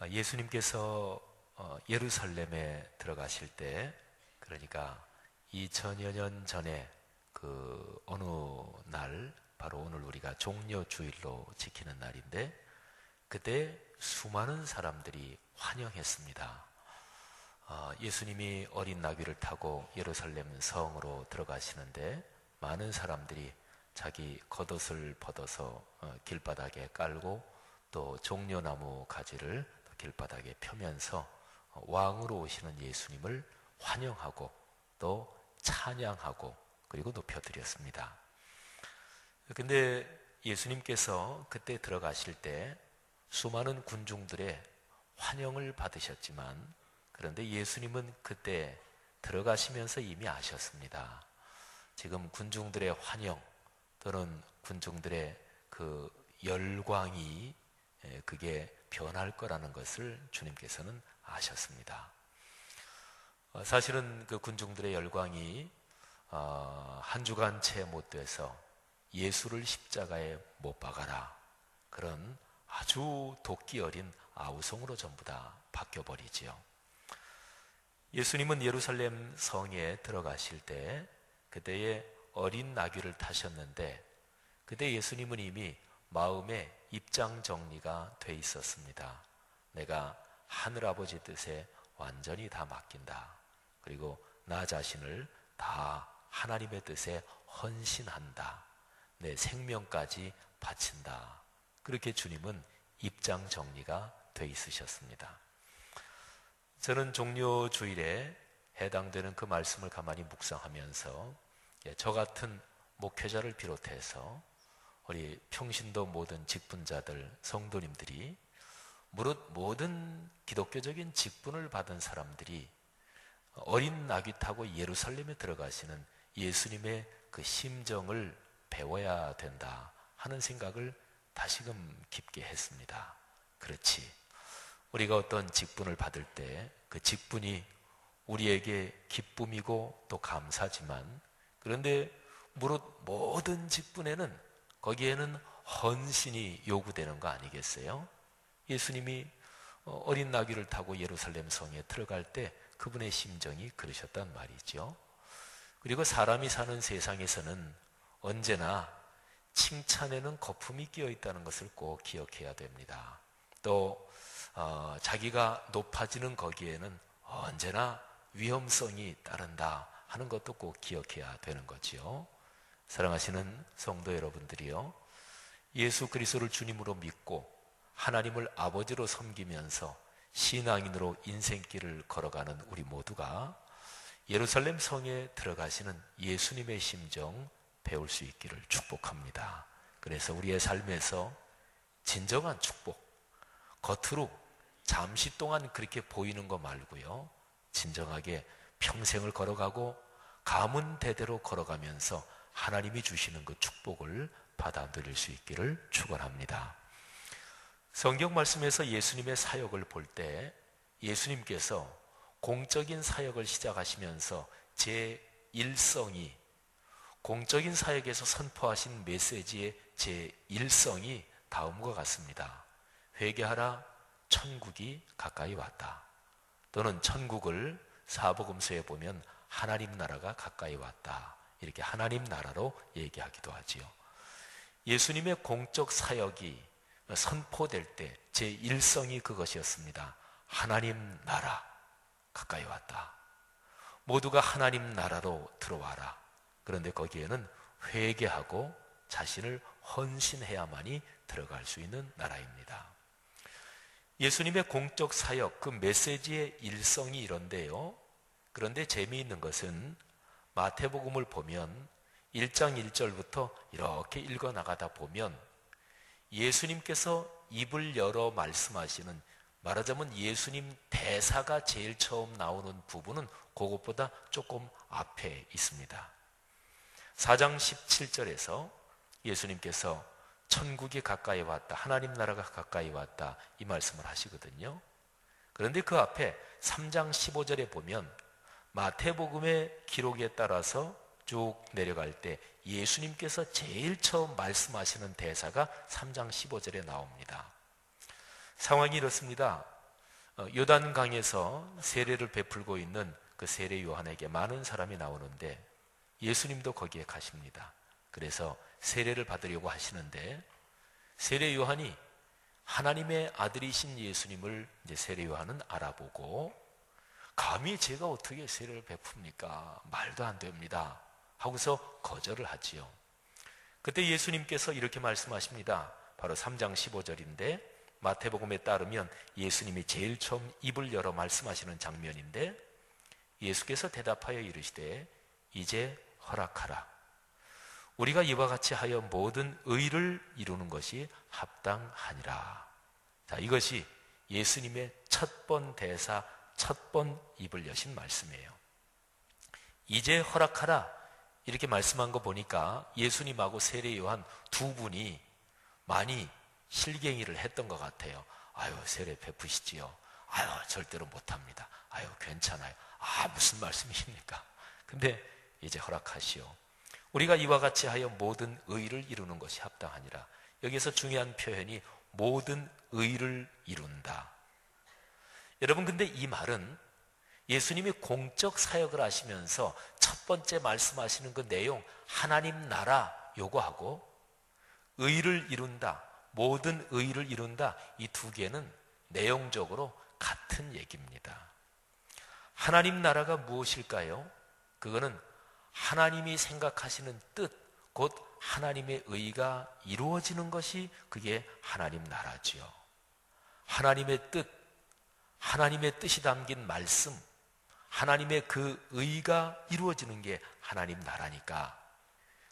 예수님께서 예루살렘에 들어가실 때, 그러니까 2000여 년 전에 그 어느 날, 바로 오늘 우리가 종려주일로 지키는 날인데, 그때 수많은 사람들이 환영했습니다. 예수님이 어린 나귀를 타고 예루살렘 성으로 들어가시는데, 많은 사람들이 자기 겉옷을 벗어서 길바닥에 깔고, 또 종려나무 가지를 길바닥에 펴면서 왕으로 오시는 예수님을 환영하고 또 찬양하고 그리고 높여드렸습니다. 근데 예수님께서 그때 들어가실 때 수많은 군중들의 환영을 받으셨지만, 그런데 예수님은 그때 들어가시면서 이미 아셨습니다. 지금 군중들의 환영 또는 군중들의 그 열광이 그게 변할 거라는 것을 주님께서는 아셨습니다. 사실은 그 군중들의 열광이 한 주간 채 못 돼서 예수를 십자가에 못 박아라, 그런 아주 도끼 어린 아우성으로 전부 다 바뀌어버리지요. 예수님은 예루살렘 성에 들어가실 때 그때의 어린 나귀를 타셨는데, 그때 예수님은 이미 마음에 입장 정리가 돼 있었습니다. 내가 하늘아버지 뜻에 완전히 다 맡긴다. 그리고 나 자신을 다 하나님의 뜻에 헌신한다. 내 생명까지 바친다. 그렇게 주님은 입장 정리가 돼 있으셨습니다. 저는 종려주일에 해당되는 그 말씀을 가만히 묵상하면서 저 같은 목회자를 비롯해서 우리 평신도 모든 직분자들, 성도님들이, 무릇 모든 기독교적인 직분을 받은 사람들이 어린 나귀 타고 예루살렘에 들어가시는 예수님의 그 심정을 배워야 된다 하는 생각을 다시금 깊게 했습니다. 그렇지, 우리가 어떤 직분을 받을 때 그 직분이 우리에게 기쁨이고 또 감사지만, 그런데 무릇 모든 직분에는, 거기에는 헌신이 요구되는 거 아니겠어요? 예수님이 어린 나귀를 타고 예루살렘 성에 들어갈 때 그분의 심정이 그러셨단 말이죠. 그리고 사람이 사는 세상에서는 언제나 칭찬에는 거품이 끼어 있다는 것을 꼭 기억해야 됩니다. 또 자기가 높아지는 거기에는 언제나 위험성이 따른다 하는 것도 꼭 기억해야 되는 거지요. 사랑하시는 성도 여러분들이요, 예수 그리스도를 주님으로 믿고 하나님을 아버지로 섬기면서 신앙인으로 인생길을 걸어가는 우리 모두가 예루살렘 성에 들어가시는 예수님의 심정 배울 수 있기를 축복합니다. 그래서 우리의 삶에서 진정한 축복, 겉으로 잠시 동안 그렇게 보이는 거 말고요, 진정하게 평생을 걸어가고 가문 대대로 걸어가면서 하나님이 주시는 그 축복을 받아 누릴 수 있기를 축원합니다. 성경 말씀에서 예수님의 사역을 볼 때 예수님께서 공적인 사역을 시작하시면서 제1성이, 공적인 사역에서 선포하신 메시지의 제1성이 다음과 같습니다. 회개하라, 천국이 가까이 왔다. 또는 천국을 사복음서에 보면 하나님 나라가 가까이 왔다, 이렇게 하나님 나라로 얘기하기도 하지요. 예수님의 공적 사역이 선포될 때 제1성이 그것이었습니다. 하나님 나라 가까이 왔다. 모두가 하나님 나라로 들어와라. 그런데 거기에는 회개하고 자신을 헌신해야만이 들어갈 수 있는 나라입니다. 예수님의 공적 사역, 그 메시지의 일성이 이런데요. 그런데 재미있는 것은 마태복음을 보면 1장 1절부터 이렇게 읽어나가다 보면 예수님께서 입을 열어 말씀하시는, 말하자면 예수님 대사가 제일 처음 나오는 부분은 그것보다 조금 앞에 있습니다. 4장 17절에서 예수님께서 천국이 가까이 왔다, 하나님 나라가 가까이 왔다, 이 말씀을 하시거든요. 그런데 그 앞에 3장 15절에 보면 마태복음의 기록에 따라서 쭉 내려갈 때 예수님께서 제일 처음 말씀하시는 대사가 3장 15절에 나옵니다. 상황이 이렇습니다. 요단강에서 세례를 베풀고 있는 그 세례 요한에게 많은 사람이 나오는데 예수님도 거기에 가십니다. 그래서 세례를 받으려고 하시는데 세례 요한이 하나님의 아들이신 예수님을 이제 세례 요한은 알아보고 감히 제가 어떻게 세례를 베풉니까? 말도 안 됩니다. 하고서 거절을 하지요. 그때 예수님께서 이렇게 말씀하십니다. 바로 3장 15절인데 마태복음에 따르면 예수님이 제일 처음 입을 열어 말씀하시는 장면인데 예수께서 대답하여 이르시되 이제 허락하라. 우리가 이와 같이 하여 모든 의를 이루는 것이 합당하니라. 자, 이것이 예수님의 첫 번 대사, 첫 번 입을 여신 말씀이에요. 이제 허락하라 이렇게 말씀한 거 보니까 예수님하고 세례 요한 두 분이 많이 실갱이를 했던 것 같아요. 아유, 세례 베푸시지요. 아유, 절대로 못합니다. 아유, 괜찮아요. 아, 무슨 말씀이십니까? 근데 이제 허락하시오. 우리가 이와 같이 하여 모든 의를 이루는 것이 합당하니라. 여기서 중요한 표현이 모든 의를 이룬다. 여러분, 근데 이 말은 예수님이 공적 사역을 하시면서 첫 번째 말씀하시는 그 내용, 하나님 나라 요거하고 의를 이룬다, 모든 의를 이룬다, 이 두 개는 내용적으로 같은 얘기입니다. 하나님 나라가 무엇일까요? 그거는 하나님이 생각하시는 뜻, 곧 하나님의 의가 이루어지는 것이 그게 하나님 나라지요. 하나님의 뜻, 하나님의 뜻이 담긴 말씀, 하나님의 그 의가 이루어지는 게 하나님 나라니까.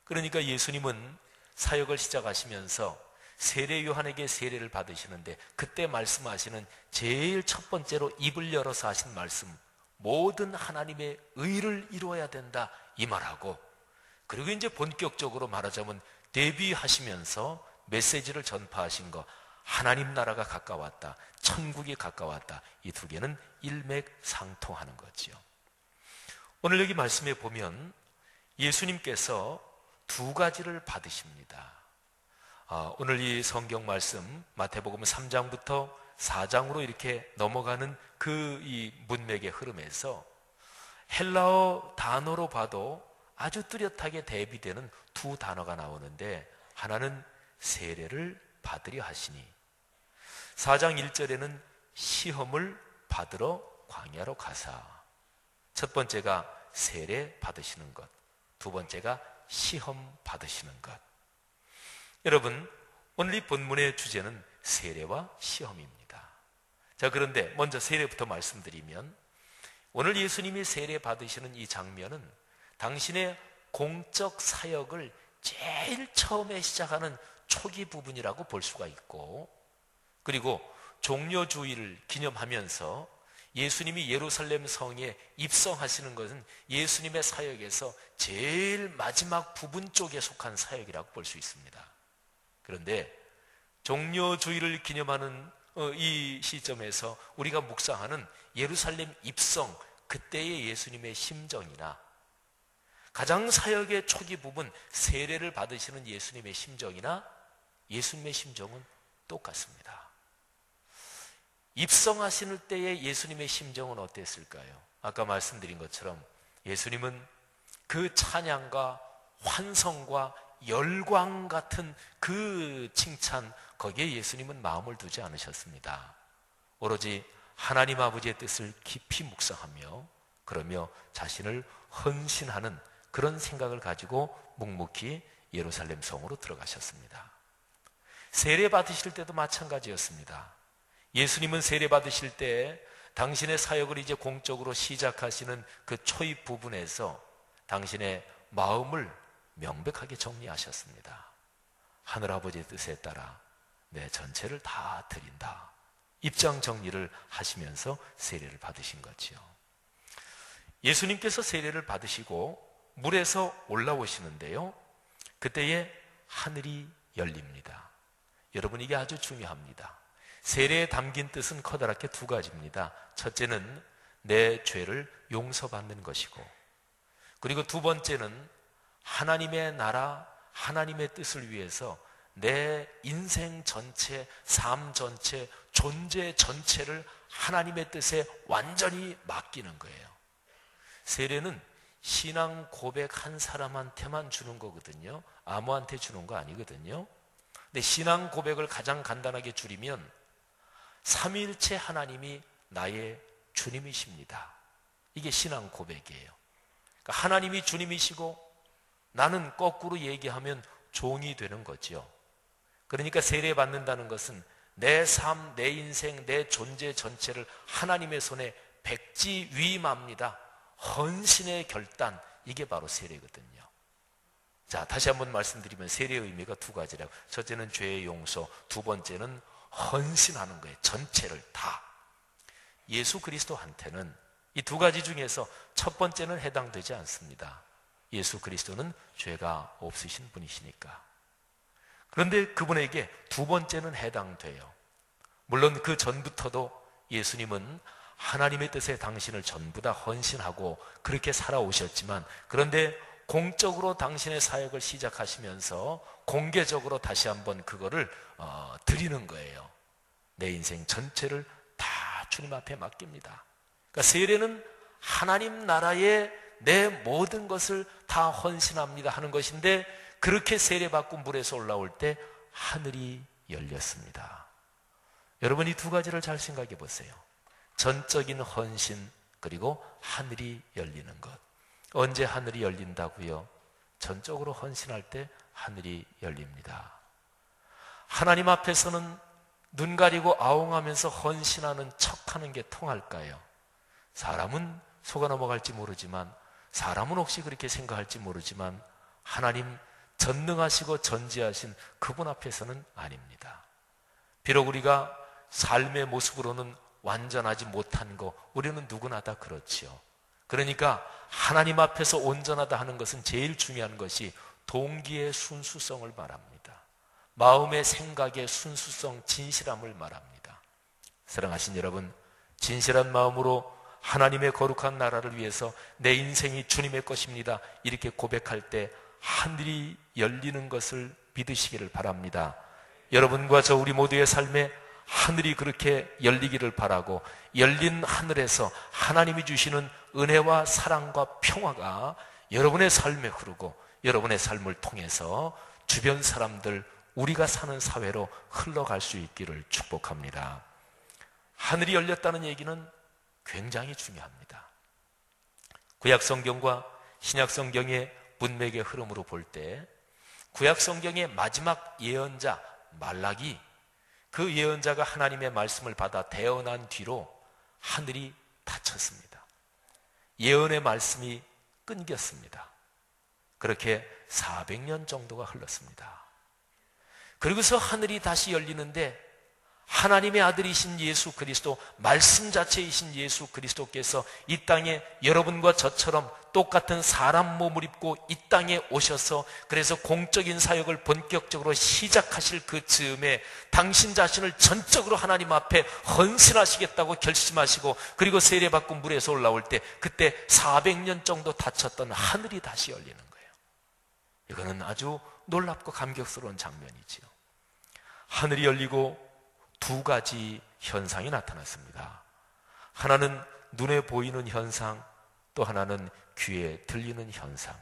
그러니까 예수님은 사역을 시작하시면서 세례 요한에게 세례를 받으시는데 그때 말씀하시는 제일 첫 번째로 입을 열어서 하신 말씀, 모든 하나님의 의를 이루어야 된다 이 말하고, 그리고 이제 본격적으로 말하자면 데뷔하시면서 메시지를 전파하신 거, 하나님 나라가 가까웠다, 천국이 가까웠다, 이 두 개는 일맥상통하는 거지요. 오늘 여기 말씀에 보면 예수님께서 두 가지를 받으십니다. 오늘 이 성경 말씀 마태복음 3장부터 4장으로 이렇게 넘어가는 그 이 문맥의 흐름에서 헬라어 단어로 봐도 아주 뚜렷하게 대비되는 두 단어가 나오는데, 하나는 세례를 받으려 하시니, 4장 1절에는 시험을 받으러 광야로 가사. 첫 번째가 세례 받으시는 것, 두 번째가 시험 받으시는 것. 여러분, 오늘 이 본문의 주제는 세례와 시험입니다. 자, 그런데 먼저 세례부터 말씀드리면, 오늘 예수님이 세례 받으시는 이 장면은 당신의 공적 사역을 제일 처음에 시작하는 초기 부분이라고 볼 수가 있고, 그리고 종려주의를 기념하면서 예수님이 예루살렘 성에 입성하시는 것은 예수님의 사역에서 제일 마지막 부분 쪽에 속한 사역이라고 볼 수 있습니다. 그런데 종려주의를 기념하는 이 시점에서 우리가 묵상하는 예루살렘 입성, 그때의 예수님의 심정이나 가장 사역의 초기 부분 세례를 받으시는 예수님의 심정이나 예수님의 심정은 똑같습니다. 입성하시는 때의 예수님의 심정은 어땠을까요? 아까 말씀드린 것처럼 예수님은 그 찬양과 환성과 열광 같은 그 칭찬, 거기에 예수님은 마음을 두지 않으셨습니다. 오로지 하나님 아버지의 뜻을 깊이 묵상하며 그러며 자신을 헌신하는 그런 생각을 가지고 묵묵히 예루살렘 성으로 들어가셨습니다. 세례 받으실 때도 마찬가지였습니다. 예수님은 세례 받으실 때 당신의 사역을 이제 공적으로 시작하시는 그 초입 부분에서 당신의 마음을 명백하게 정리하셨습니다. 하늘아버지의 뜻에 따라 내 전체를 다 드린다. 입장 정리를 하시면서 세례를 받으신 거지요. 예수님께서 세례를 받으시고 물에서 올라오시는데요, 그때에 하늘이 열립니다. 여러분, 이게 아주 중요합니다. 세례에 담긴 뜻은 커다랗게 두 가지입니다. 첫째는 내 죄를 용서받는 것이고, 그리고 두 번째는 하나님의 나라, 하나님의 뜻을 위해서 내 인생 전체, 삶 전체, 존재 전체를 하나님의 뜻에 완전히 맡기는 거예요. 세례는 신앙 고백한 사람한테만 주는 거거든요. 아무한테 주는 거 아니거든요. 근데 신앙 고백을 가장 간단하게 줄이면 삼위일체 하나님이 나의 주님이십니다. 이게 신앙 고백이에요. 그러니까 하나님이 주님이시고 나는 거꾸로 얘기하면 종이 되는 거죠. 그러니까 세례 받는다는 것은 내 삶, 내 인생, 내 존재 전체를 하나님의 손에 백지위임합니다. 헌신의 결단, 이게 바로 세례거든요. 자, 다시 한번 말씀드리면 세례의 의미가 두 가지라고. 첫째는 죄의 용서, 두 번째는 헌신하는 거예요. 전체를 다. 예수 그리스도한테는 이 두 가지 중에서 첫 번째는 해당되지 않습니다. 예수 그리스도는 죄가 없으신 분이시니까. 그런데 그분에게 두 번째는 해당돼요. 물론 그 전부터도 예수님은 하나님의 뜻에 당신을 전부 다 헌신하고 그렇게 살아오셨지만, 그런데 공적으로 당신의 사역을 시작하시면서 공개적으로 다시 한번 그거를 드리는 거예요. 내 인생 전체를 다 주님 앞에 맡깁니다. 그러니까 세례는 하나님 나라에 내 모든 것을 다 헌신합니다 하는 것인데, 그렇게 세례받고 물에서 올라올 때 하늘이 열렸습니다. 여러분, 이 두 가지를 잘 생각해 보세요. 전적인 헌신, 그리고 하늘이 열리는 것. 언제 하늘이 열린다고요? 전적으로 헌신할 때 하늘이 열립니다. 하나님 앞에서는 눈 가리고 아웅하면서 헌신하는 척하는 게 통할까요? 사람은 속아 넘어갈지 모르지만, 사람은 혹시 그렇게 생각할지 모르지만, 하나님 전능하시고 전지하신 그분 앞에서는 아닙니다. 비록 우리가 삶의 모습으로는 완전하지 못한 거, 우리는 누구나 다 그렇지요. 그러니까 하나님 앞에서 온전하다 하는 것은 제일 중요한 것이 동기의 순수성을 말합니다. 마음의 생각의 순수성, 진실함을 말합니다. 사랑하신 여러분, 진실한 마음으로 하나님의 거룩한 나라를 위해서 내 인생이 주님의 것입니다, 이렇게 고백할 때 하늘이 열리는 것을 믿으시기를 바랍니다. 여러분과 저 우리 모두의 삶에 하늘이 그렇게 열리기를 바라고, 열린 하늘에서 하나님이 주시는 은혜와 사랑과 평화가 여러분의 삶에 흐르고 여러분의 삶을 통해서 주변 사람들, 우리가 사는 사회로 흘러갈 수 있기를 축복합니다. 하늘이 열렸다는 얘기는 굉장히 중요합니다. 구약성경과 신약성경의 문맥의 흐름으로 볼 때, 구약성경의 마지막 예언자 말라기, 그 예언자가 하나님의 말씀을 받아 대언한 뒤로 하늘이 닫혔습니다. 예언의 말씀이 끊겼습니다. 그렇게 400년 정도가 흘렀습니다. 그리고서 하늘이 다시 열리는데, 하나님의 아들이신 예수 그리스도, 말씀 자체이신 예수 그리스도께서 이 땅에 여러분과 저처럼 똑같은 사람 몸을 입고 이 땅에 오셔서, 그래서 공적인 사역을 본격적으로 시작하실 그 즈음에 당신 자신을 전적으로 하나님 앞에 헌신하시겠다고 결심하시고, 그리고 세례받고 물에서 올라올 때, 그때 400년 정도 닫혔던 하늘이 다시 열리는 거예요. 이거는 아주 놀랍고 감격스러운 장면이지요. 하늘이 열리고 두 가지 현상이 나타났습니다. 하나는 눈에 보이는 현상, 또 하나는 귀에 들리는 현상.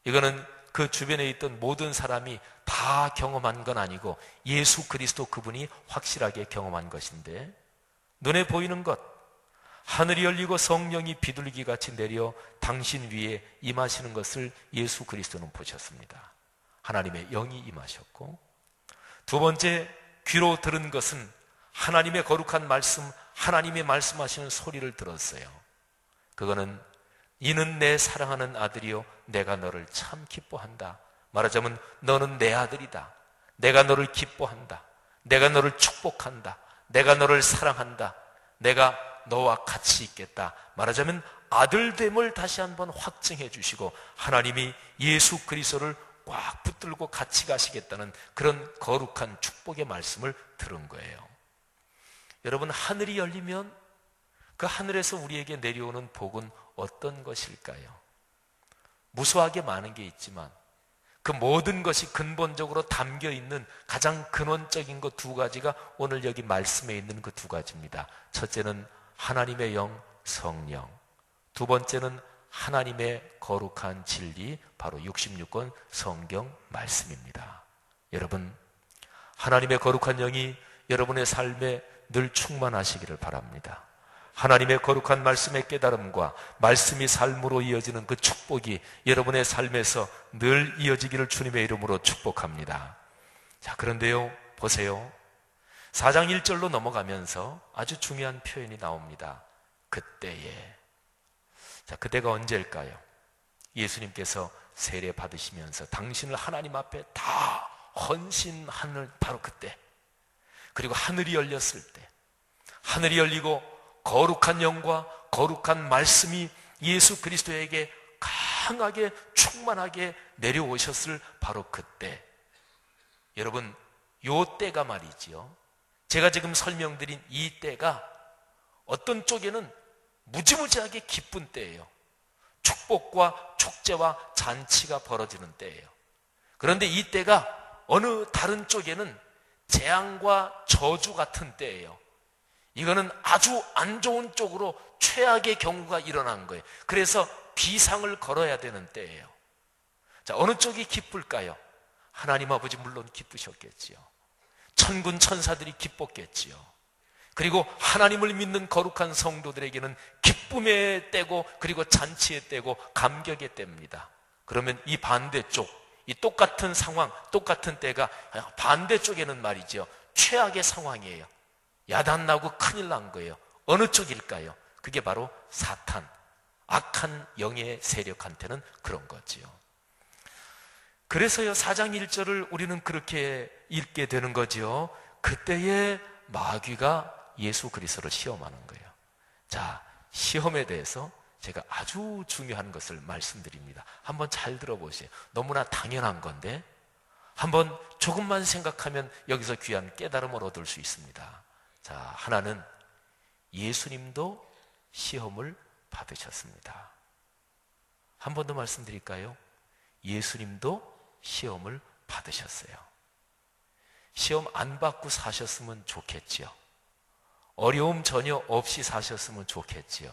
이거는 그 주변에 있던 모든 사람이 다 경험한 건 아니고 예수 그리스도 그분이 확실하게 경험한 것인데, 눈에 보이는 것, 하늘이 열리고 성령이 비둘기 같이 내려 당신 위에 임하시는 것을 예수 그리스도는 보셨습니다. 하나님의 영이 임하셨고, 두 번째, 귀로 들은 것은 하나님의 거룩한 말씀, 하나님의 말씀하시는 소리를 들었어요. 그거는 이는 내 사랑하는 아들이요 내가 너를 참 기뻐한다. 말하자면 너는 내 아들이다. 내가 너를 기뻐한다. 내가 너를 축복한다. 내가 너를 사랑한다. 내가 너와 같이 있겠다. 말하자면 아들됨을 다시 한번 확증해 주시고, 하나님이 예수 그리스도를 꽉 붙들고 같이 가시겠다는 그런 거룩한 축복의 말씀을 들은 거예요. 여러분, 하늘이 열리면 그 하늘에서 우리에게 내려오는 복은 어떤 것일까요? 무수하게 많은 게 있지만 그 모든 것이 근본적으로 담겨 있는 가장 근원적인 것 두 가지가 오늘 여기 말씀에 있는 그 두 가지입니다. 첫째는 하나님의 영, 성령. 두 번째는 하나님의 거룩한 진리, 바로 66권 성경 말씀입니다. 여러분, 하나님의 거룩한 영이 여러분의 삶에 늘 충만하시기를 바랍니다. 하나님의 거룩한 말씀의 깨달음과 말씀이 삶으로 이어지는 그 축복이 여러분의 삶에서 늘 이어지기를 주님의 이름으로 축복합니다. 자, 그런데요, 보세요. 4장 1절로 넘어가면서 아주 중요한 표현이 나옵니다. 그때에. 자, 그때가 언제일까요? 예수님께서 세례 받으시면서 당신을 하나님 앞에 다 헌신하는 바로 그때, 그리고 하늘이 열렸을 때, 하늘이 열리고 거룩한 영과 거룩한 말씀이 예수 그리스도에게 강하게 충만하게 내려오셨을 바로 그때. 여러분, 요 때가 말이지요, 제가 지금 설명드린 이 때가 어떤 쪽에는 무지무지하게 기쁜 때예요. 축복과 축제와 잔치가 벌어지는 때예요. 그런데 이 때가 어느 다른 쪽에는 재앙과 저주 같은 때예요. 이거는 아주 안 좋은 쪽으로 최악의 경우가 일어난 거예요. 그래서 비상을 걸어야 되는 때예요. 자, 어느 쪽이 기쁠까요? 하나님 아버지 물론 기쁘셨겠지요. 천군 천사들이 기뻤겠지요. 그리고 하나님을 믿는 거룩한 성도들에게는 기쁨의 때고, 그리고 잔치의 때고, 감격의 때입니다. 그러면 이 반대쪽, 이 똑같은 상황, 똑같은 때가 반대쪽에는 말이죠, 최악의 상황이에요. 야단나고 큰일 난 거예요. 어느 쪽일까요? 그게 바로 사탄, 악한 영의 세력한테는 그런 거지요. 그래서요, 4장 1절을 우리는 그렇게 읽게 되는 거지요. 그때에 마귀가 예수 그리스도를 시험하는 거예요. 자, 시험에 대해서 제가 아주 중요한 것을 말씀드립니다. 한번 잘 들어보세요. 너무나 당연한 건데 한번 조금만 생각하면 여기서 귀한 깨달음을 얻을 수 있습니다. 자, 하나는 예수님도 시험을 받으셨습니다. 한 번 더 말씀드릴까요? 예수님도 시험을 받으셨어요. 시험 안 받고 사셨으면 좋겠지요. 어려움 전혀 없이 사셨으면 좋겠지요.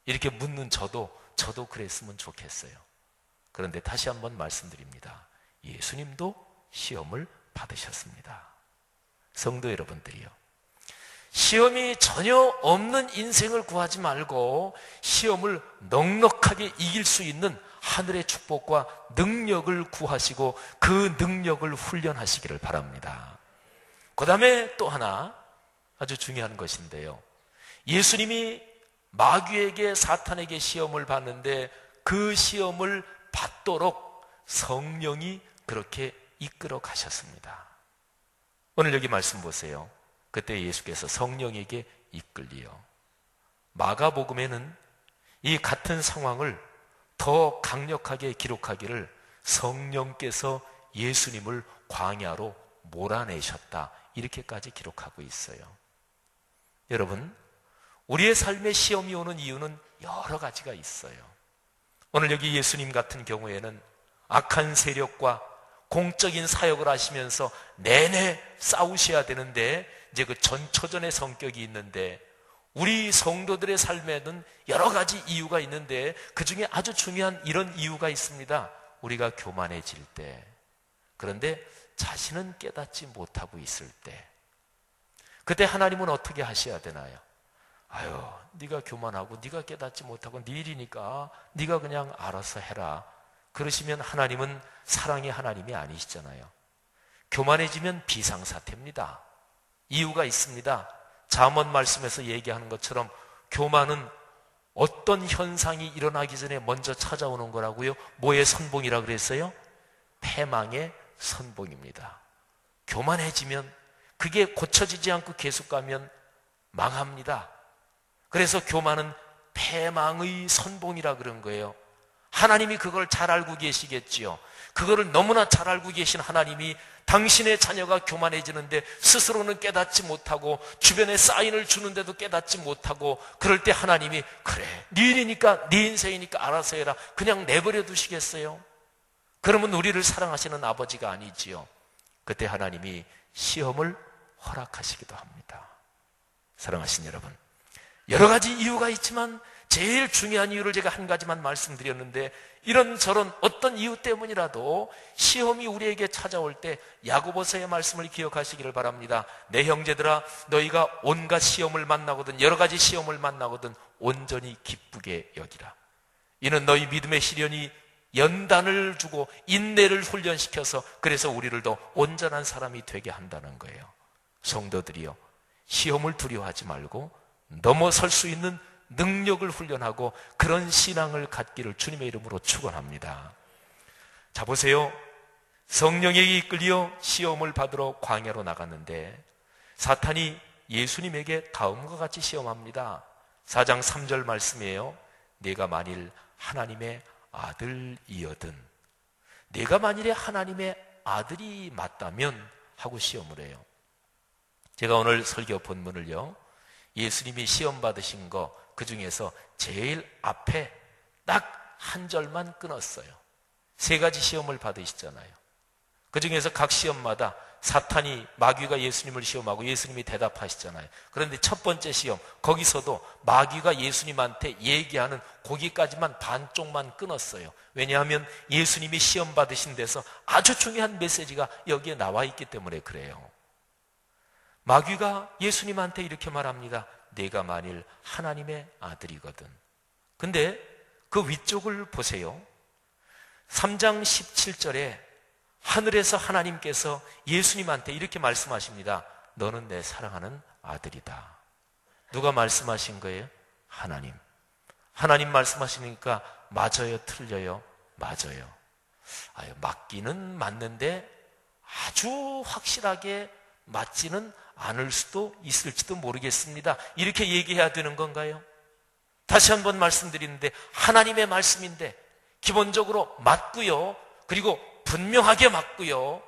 이렇게 묻는 저도 그랬으면 좋겠어요. 그런데 다시 한번 말씀드립니다. 예수님도 시험을 받으셨습니다. 성도 여러분들이요, 시험이 전혀 없는 인생을 구하지 말고 시험을 넉넉하게 이길 수 있는 하늘의 축복과 능력을 구하시고 그 능력을 훈련하시기를 바랍니다. 그 다음에 또 하나 아주 중요한 것인데요, 예수님이 마귀에게, 사탄에게 시험을 받는데 그 시험을 받도록 성령이 그렇게 이끌어 가셨습니다. 오늘 여기 말씀 보세요. 그때 예수께서 성령에게 이끌리요. 마가복음에는 이 같은 상황을 더 강력하게 기록하기를 성령께서 예수님을 광야로 몰아내셨다, 이렇게까지 기록하고 있어요. 여러분, 우리의 삶에 시험이 오는 이유는 여러 가지가 있어요. 오늘 여기 예수님 같은 경우에는 악한 세력과 공적인 사역을 하시면서 내내 싸우셔야 되는데 이제 그 전초전의 성격이 있는데, 우리 성도들의 삶에는 여러 가지 이유가 있는데 그 중에 아주 중요한 이런 이유가 있습니다. 우리가 교만해질 때, 그런데 자신은 깨닫지 못하고 있을 때, 그때 하나님은 어떻게 하셔야 되나요? 아유, 네가 교만하고 네가 깨닫지 못하고 네 일이니까 네가 그냥 알아서 해라. 그러시면 하나님은 사랑의 하나님이 아니시잖아요. 교만해지면 비상사태입니다. 이유가 있습니다. 잠언 말씀에서 얘기하는 것처럼 교만은 어떤 현상이 일어나기 전에 먼저 찾아오는 거라고요? 뭐의 선봉이라 그랬어요? 패망의 선봉입니다. 교만해지면, 그게 고쳐지지 않고 계속 가면 망합니다. 그래서 교만은 패망의 선봉이라 그런 거예요. 하나님이 그걸 잘 알고 계시겠지요. 그거를 너무나 잘 알고 계신 하나님이 당신의 자녀가 교만해지는데 스스로는 깨닫지 못하고 주변에 사인을 주는데도 깨닫지 못하고, 그럴 때 하나님이 그래, 네 일이니까 네 인생이니까 알아서 해라, 그냥 내버려 두시겠어요? 그러면 우리를 사랑하시는 아버지가 아니지요. 그때 하나님이 시험을 허락하시기도 합니다. 사랑하신 여러분, 여러 가지 이유가 있지만 제일 중요한 이유를 제가 한 가지만 말씀드렸는데, 이런저런 어떤 이유 때문이라도 시험이 우리에게 찾아올 때 야고보서의 말씀을 기억하시기를 바랍니다. 내 형제들아, 너희가 온갖 시험을 만나거든, 여러 가지 시험을 만나거든 온전히 기쁘게 여기라. 이는 너희 믿음의 시련이 연단을 주고 인내를 훈련시켜서 그래서 우리를 더 온전한 사람이 되게 한다는 거예요. 성도들이요, 시험을 두려워하지 말고 넘어설 수 있는 능력을 훈련하고 그런 신앙을 갖기를 주님의 이름으로 축원합니다. 자, 보세요. 성령에게 이끌려 시험을 받으러 광야로 나갔는데 사탄이 예수님에게 다음과 같이 시험합니다. 4장 3절 말씀이에요. 내가 만일 하나님의 아들이거든, 내가 만일에 하나님의 아들이 맞다면 하고 시험을 해요. 제가 오늘 설교 본문을요, 예수님이 시험 받으신 거 그 중에서 제일 앞에 딱 한 절만 끊었어요. 3가지 시험을 받으시잖아요. 그 중에서 각 시험마다 사탄이, 마귀가 예수님을 시험하고 예수님이 대답하시잖아요. 그런데 첫 번째 시험, 거기서도 마귀가 예수님한테 얘기하는 거기까지만 반쪽만 끊었어요. 왜냐하면 예수님이 시험 받으신 데서 아주 중요한 메시지가 여기에 나와 있기 때문에 그래요. 마귀가 예수님한테 이렇게 말합니다. 내가 만일 하나님의 아들이거든. 근데 그 위쪽을 보세요. 3장 17절에 하늘에서 하나님께서 예수님한테 이렇게 말씀하십니다. 너는 내 사랑하는 아들이다. 누가 말씀하신 거예요? 하나님. 하나님 말씀하시니까 맞아요, 틀려요? 맞아요. 맞기는 맞는데 아주 확실하게 맞지는 않을 수도 있을지도 모르겠습니다. 이렇게 얘기해야 되는 건가요? 다시 한번 말씀드리는데, 하나님의 말씀인데 기본적으로 맞고요, 그리고 분명하게 맞고요,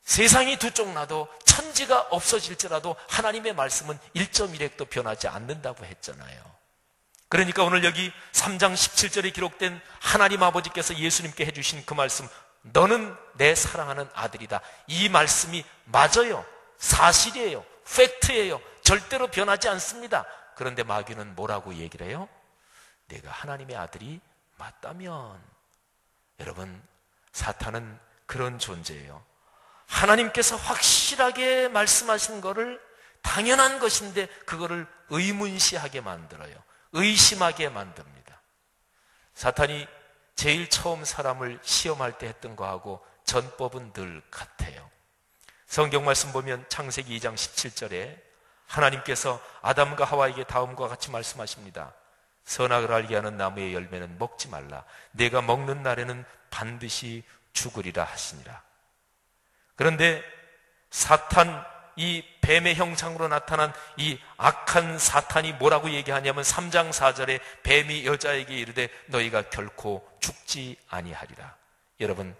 세상이 두 쪽 나도 천지가 없어질지라도 하나님의 말씀은 1.1핵도 변하지 않는다고 했잖아요. 그러니까 오늘 여기 3장 17절에 기록된 하나님 아버지께서 예수님께 해주신 그 말씀, 너는 내 사랑하는 아들이다, 이 말씀이 맞아요. 사실이에요. 팩트예요. 절대로 변하지 않습니다. 그런데 마귀는 뭐라고 얘기를 해요? 내가 하나님의 아들이 맞다면. 여러분, 사탄은 그런 존재예요. 하나님께서 확실하게 말씀하신 거를 당연한 것인데 그거를 의문시하게 만들어요. 의심하게 만듭니다. 사탄이 제일 처음 사람을 시험할 때 했던 거하고 전법은 늘 같아요. 성경 말씀 보면 창세기 2장 17절에 하나님께서 아담과 하와에게 다음과 같이 말씀하십니다. 선악을 알게 하는 나무의 열매는 먹지 말라. 내가 먹는 날에는 반드시 죽으리라 하시니라. 그런데 사탄, 이 뱀의 형상으로 나타난 이 악한 사탄이 뭐라고 얘기하냐면 3장 4절에 뱀이 여자에게 이르되 너희가 결코 죽지 아니하리라. 여러분,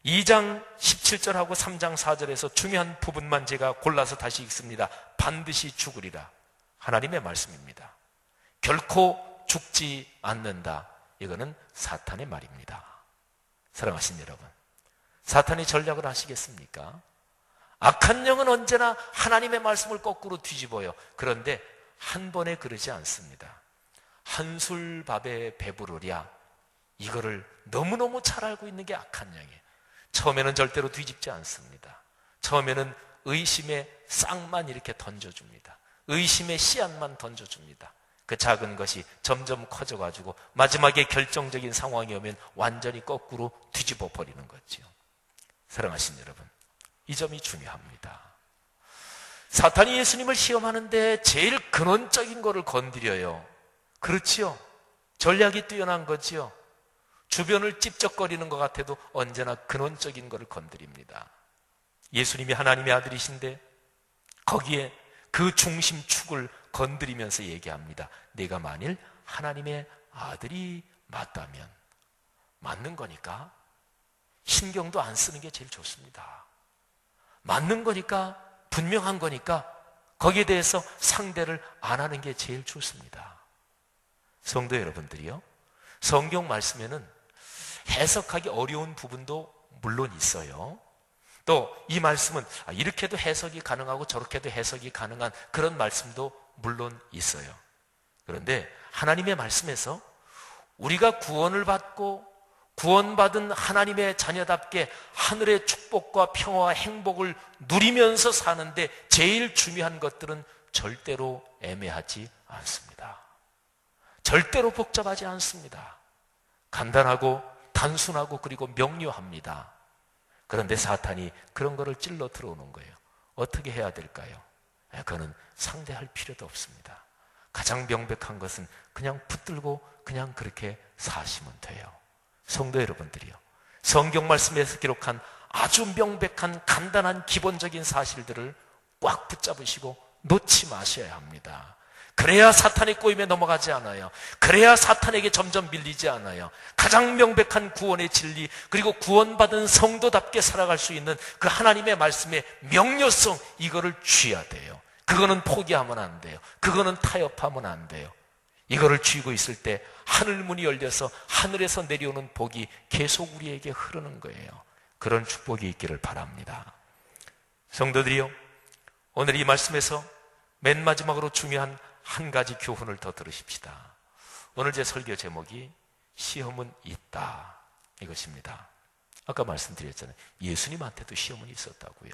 2장 17절하고 3장 4절에서 중요한 부분만 제가 골라서 다시 읽습니다. 반드시 죽으리라. 하나님의 말씀입니다. 결코 죽지 않는다. 이거는 사탄의 말입니다. 사랑하신 여러분, 사탄이 전략을 아시겠습니까? 악한 영은 언제나 하나님의 말씀을 거꾸로 뒤집어요. 그런데 한 번에 그러지 않습니다. 한술밥에 배부르랴, 이거를 너무너무 잘 알고 있는 게 악한 영이에요. 처음에는 절대로 뒤집지 않습니다. 처음에는 의심의 싹만 이렇게 던져줍니다. 의심의 씨앗만 던져줍니다. 그 작은 것이 점점 커져가지고 마지막에 결정적인 상황이 오면 완전히 거꾸로 뒤집어 버리는 거죠. 사랑하신 여러분, 이 점이 중요합니다. 사탄이 예수님을 시험하는데 제일 근원적인 거를 건드려요. 그렇지요? 전략이 뛰어난 거지요. 주변을 찝쩍거리는 것 같아도 언제나 근원적인 거를 건드립니다. 예수님이 하나님의 아들이신데 거기에 그 중심축을 건드리면서 얘기합니다. 내가 만일 하나님의 아들이 맞다면. 맞는 거니까 신경도 안 쓰는 게 제일 좋습니다. 맞는 거니까, 분명한 거니까 거기에 대해서 상대를 안 하는 게 제일 좋습니다. 성도 여러분들이요, 성경 말씀에는 해석하기 어려운 부분도 물론 있어요. 또 이 말씀은 이렇게도 해석이 가능하고 저렇게도 해석이 가능한 그런 말씀도 물론 있어요. 그런데 하나님의 말씀에서 우리가 구원을 받고 구원받은 하나님의 자녀답게 하늘의 축복과 평화와 행복을 누리면서 사는데 제일 중요한 것들은 절대로 애매하지 않습니다. 절대로 복잡하지 않습니다. 간단하고 단순하고 그리고 명료합니다. 그런데 사탄이 그런 거를 찔러 들어오는 거예요. 어떻게 해야 될까요? 그거는 상대할 필요도 없습니다. 가장 명백한 것은 그냥 붙들고 그냥 그렇게 사시면 돼요. 성도 여러분들이요, 성경 말씀에서 기록한 아주 명백한 간단한 기본적인 사실들을 꽉 붙잡으시고 놓지 마셔야 합니다. 그래야 사탄의 꼬임에 넘어가지 않아요. 그래야 사탄에게 점점 밀리지 않아요. 가장 명백한 구원의 진리, 그리고 구원받은 성도답게 살아갈 수 있는 그 하나님의 말씀의 명료성, 이거를 쥐어야 돼요. 그거는 포기하면 안 돼요. 그거는 타협하면 안 돼요. 이거를 쥐고 있을 때 하늘문이 열려서 하늘에서 내려오는 복이 계속 우리에게 흐르는 거예요. 그런 축복이 있기를 바랍니다. 성도들이요, 오늘 이 말씀에서 맨 마지막으로 중요한 한 가지 교훈을 더 들으십시다. 오늘 제 설교 제목이 시험은 있다, 이것입니다. 아까 말씀드렸잖아요. 예수님한테도 시험은 있었다고요.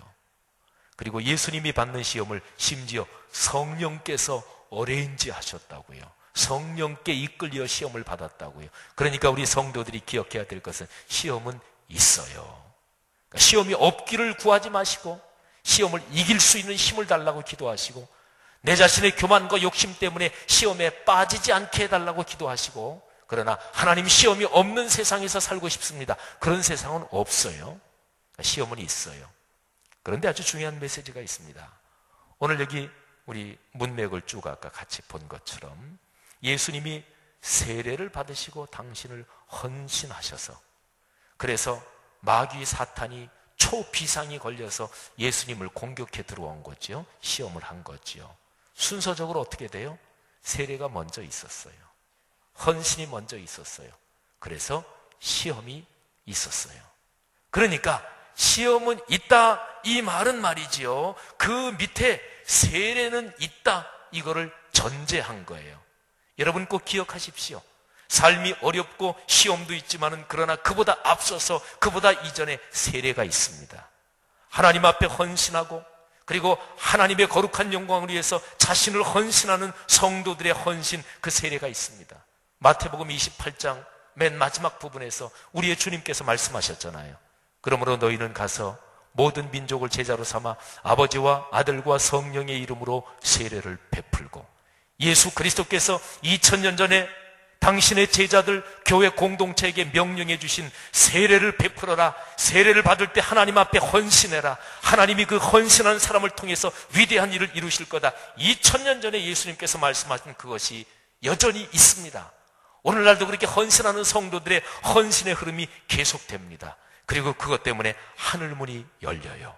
그리고 예수님이 받는 시험을 심지어 성령께서 어레인지 하셨다고요. 성령께 이끌려 시험을 받았다고요. 그러니까 우리 성도들이 기억해야 될 것은 시험은 있어요. 그러니까 시험이 없기를 구하지 마시고 시험을 이길 수 있는 힘을 달라고 기도하시고, 내 자신의 교만과 욕심 때문에 시험에 빠지지 않게 해달라고 기도하시고, 그러나 하나님 시험이 없는 세상에서 살고 싶습니다. 그런 세상은 없어요. 시험은 있어요. 그런데 아주 중요한 메시지가 있습니다. 오늘 여기 우리 문맥을 쭉 아까 같이 본 것처럼 예수님이 세례를 받으시고 당신을 헌신하셔서, 그래서 마귀 사탄이 초비상이 걸려서 예수님을 공격해 들어온 거죠. 시험을 한 거죠. 순서적으로 어떻게 돼요? 세례가 먼저 있었어요. 헌신이 먼저 있었어요. 그래서 시험이 있었어요. 그러니까 시험은 있다, 이 말은 말이지요, 그 밑에 세례는 있다, 이거를 전제한 거예요. 여러분 꼭 기억하십시오. 삶이 어렵고 시험도 있지만은 그러나 그보다 앞서서, 그보다 이전에 세례가 있습니다. 하나님 앞에 헌신하고, 그리고 하나님의 거룩한 영광을 위해서 자신을 헌신하는 성도들의 헌신, 그 세례가 있습니다. 마태복음 28장 맨 마지막 부분에서 우리의 주님께서 말씀하셨잖아요. 그러므로 너희는 가서 모든 민족을 제자로 삼아 아버지와 아들과 성령의 이름으로 세례를 베풀고, 예수 그리스도께서 2000년 전에 당신의 제자들, 교회 공동체에게 명령해 주신 세례를 베풀어라. 세례를 받을 때 하나님 앞에 헌신해라. 하나님이 그 헌신한 사람을 통해서 위대한 일을 이루실 거다. 2000년 전에 예수님께서 말씀하신 그것이 여전히 있습니다. 오늘날도 그렇게 헌신하는 성도들의 헌신의 흐름이 계속됩니다. 그리고 그것 때문에 하늘문이 열려요.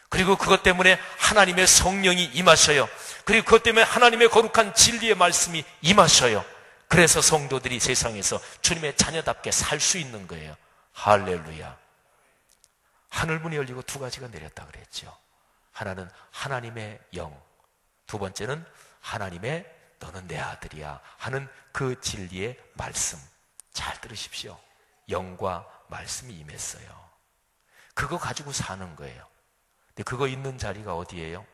그리고 그것 때문에 하나님의 성령이 임하셔요. 그리고 그것 때문에 하나님의 거룩한 진리의 말씀이 임하셔요. 그래서 성도들이 세상에서 주님의 자녀답게 살 수 있는 거예요. 할렐루야. 하늘문이 열리고 두 가지가 내렸다 그랬죠. 하나는 하나님의 영, 두 번째는 하나님의 너는 내 아들이야 하는 그 진리의 말씀. 잘 들으십시오. 영과 말씀이 임했어요. 그거 가지고 사는 거예요. 근데 그거 있는 자리가 어디예요?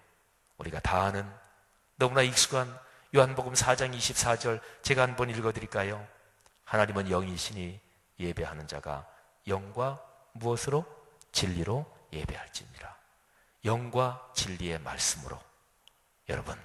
우리가 다 아는 너무나 익숙한 요한복음 4장 24절 제가 한번 읽어드릴까요? 하나님은 영이시니 예배하는 자가 영과 무엇으로? 진리로 예배할지니라. 영과 진리의 말씀으로. 여러분,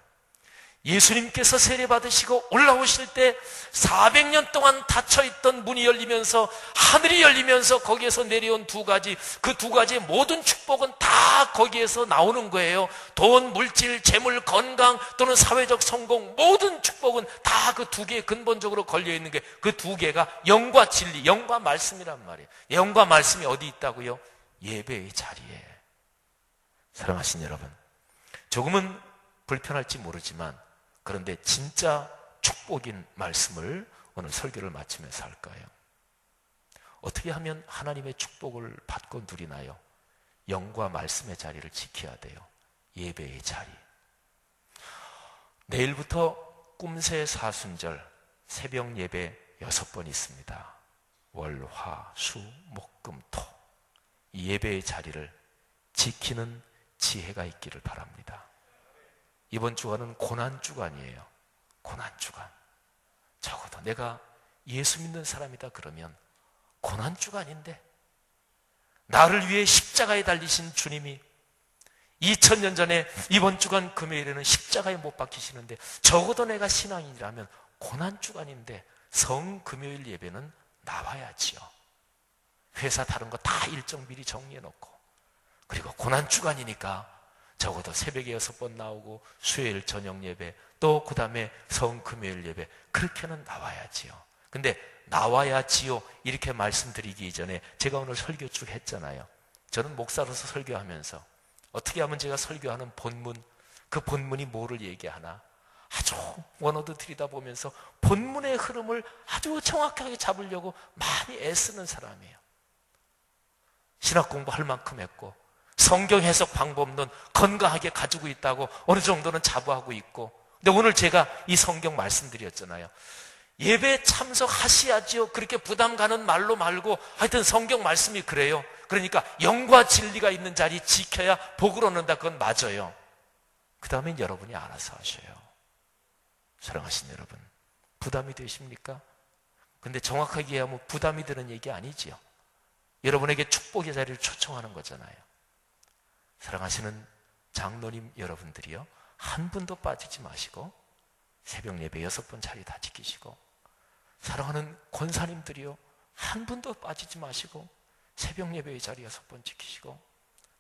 예수님께서 세례받으시고 올라오실 때 400년 동안 닫혀있던 문이 열리면서, 하늘이 열리면서 거기에서 내려온 두 가지, 그 두 가지의 모든 축복은 다 거기에서 나오는 거예요. 돈, 물질, 재물, 건강 또는 사회적 성공, 모든 축복은 다 그 두 개에 근본적으로 걸려있는 게, 그 두 개가 영과 진리, 영과 말씀이란 말이에요. 영과 말씀이 어디 있다고요? 예배의 자리에. 사랑하신 여러분, 조금은 불편할지 모르지만 그런데 진짜 축복인 말씀을 오늘 설교를 마치면서 할 거예요. 어떻게 하면 하나님의 축복을 받고 누리나요? 영과 말씀의 자리를 지켜야 돼요. 예배의 자리. 내일부터 꿈새 사순절 새벽 예배 6번 있습니다. 월, 화, 수, 목, 금, 토. 이 예배의 자리를 지키는 지혜가 있기를 바랍니다. 이번 주간은 고난주간이에요. 고난주간. 적어도 내가 예수 믿는 사람이다 그러면 고난주간인데, 나를 위해 십자가에 달리신 주님이 2000년 전에 이번 주간 금요일에는 십자가에 못 박히시는데, 적어도 내가 신앙인이라면 고난주간인데 성금요일 예배는 나와야지요. 회사 다른 거 다 일정 미리 정리해놓고, 그리고 고난주간이니까 적어도 새벽에 6번 나오고 수요일 저녁 예배, 또 그 다음에 성금요일 예배, 그렇게는 나와야지요. 근데 나와야지요 이렇게 말씀드리기 이전에 제가 오늘 설교 쭉 했잖아요. 저는 목사로서 설교하면서 어떻게 하면 제가 설교하는 본문, 그 본문이 뭐를 얘기하나 아주 원어도 들여다보면서 본문의 흐름을 아주 정확하게 잡으려고 많이 애쓰는 사람이에요. 신학 공부할 만큼 했고 성경 해석 방법론 건강하게 가지고 있다고 어느 정도는 자부하고 있고, 근데 오늘 제가 이 성경 말씀드렸잖아요. 예배에 참석하셔야지요. 그렇게 부담 가는 말로 말고 하여튼 성경 말씀이 그래요. 그러니까 영과 진리가 있는 자리 지켜야 복을 얻는다. 그건 맞아요. 그 다음엔 여러분이 알아서 하셔요. 사랑하신 여러분, 부담이 되십니까? 근데 정확하게 얘기하면 부담이 되는 얘기 아니지요. 여러분에게 축복의 자리를 초청하는 거잖아요. 사랑하시는 장로님 여러분들이요, 한 분도 빠지지 마시고 새벽 예배 6번 자리 다 지키시고, 사랑하는 권사님들이요, 한 분도 빠지지 마시고 새벽 예배의 자리 6번 지키시고,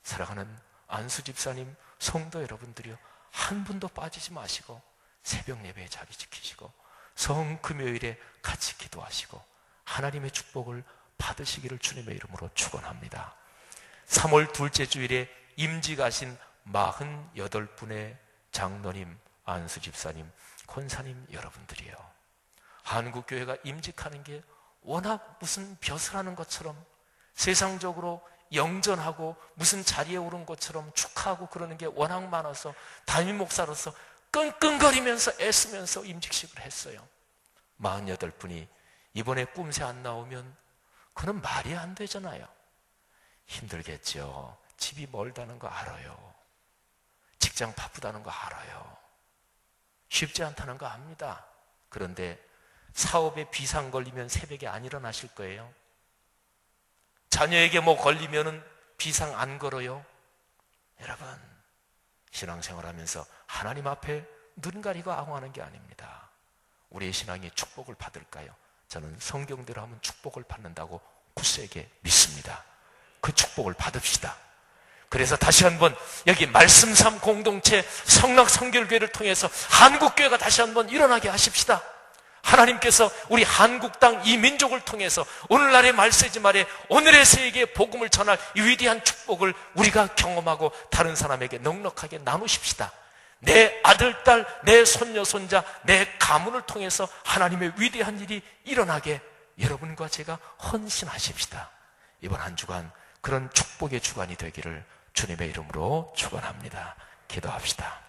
사랑하는 안수 집사님, 성도 여러분들이요, 한 분도 빠지지 마시고 새벽 예배의 자리 지키시고 성금요일에 같이 기도하시고 하나님의 축복을 받으시기를 주님의 이름으로 축원합니다. 3월 둘째 주일에 임지 가신 48분의 장로님, 안수 집사님, 권사님 여러분들이요, 한국교회가 임직하는 게 워낙 무슨 벼슬하는 것처럼 세상적으로 영전하고 무슨 자리에 오른 것처럼 축하하고 그러는 게 워낙 많아서 담임 목사로서 끙끙거리면서 애쓰면서 임직식을 했어요. 48분이 이번에 꿈새 안 나오면 그는 말이 안 되잖아요. 힘들겠죠. 집이 멀다는 거 알아요. 직장 바쁘다는 거 알아요. 쉽지 않다는 거 압니다. 그런데 사업에 비상 걸리면 새벽에 안 일어나실 거예요. 자녀에게 뭐 걸리면은 비상 안 걸어요. 여러분, 신앙생활하면서 하나님 앞에 눈 가리고 앙호하는 게 아닙니다. 우리의 신앙이 축복을 받을까요? 저는 성경대로 하면 축복을 받는다고 굳세게 믿습니다. 그 축복을 받읍시다. 그래서 다시 한번 여기 말씀삼 공동체 성락성결교회를 통해서 한국교회가 다시 한번 일어나게 하십시다. 하나님께서 우리 한국 땅 이 민족을 통해서 오늘날의 말세지 말에 오늘의 세계에 복음을 전할 이 위대한 축복을 우리가 경험하고 다른 사람에게 넉넉하게 나누십시다. 내 아들, 딸, 내 손녀, 손자, 내 가문을 통해서 하나님의 위대한 일이 일어나게 여러분과 제가 헌신하십시다. 이번 한 주간 그런 축복의 주간이 되기를 주님의 이름으로 축원합니다. 기도합시다.